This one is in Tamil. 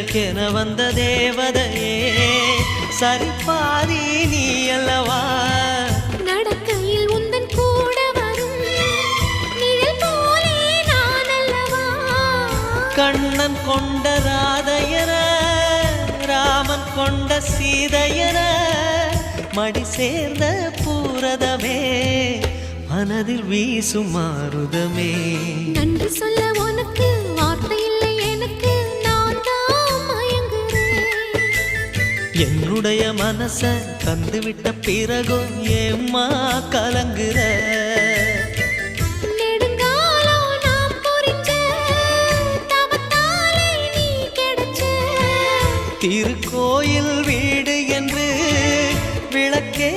எனக்கென வந்த தேவதையே சரிபாரி நீ அல்லவா நடக்கையில் உந்தன் கூட வரும் நிழல் போலே நான் அல்லவா கண்ணன் கொண்ட ராதையர ராமன் கொண்ட சீதையர மடி சேர்ந்த பூரதமே மனதில் வீசும் மாருதமே நன்றி சொல்ல உனக்கு வார்த்தை இல்லை எனக்கு நான் தான் மயங்குறேன் என்னுடைய மனச தந்துவிட்ட பிறகும் ஏம்மா கலங்குற நெடுங்காலம் நாம் புரிஞ்ச தவத்தாலே நீ கிடைச்ச திருக்கோயில் வீடு என்று விளக்கே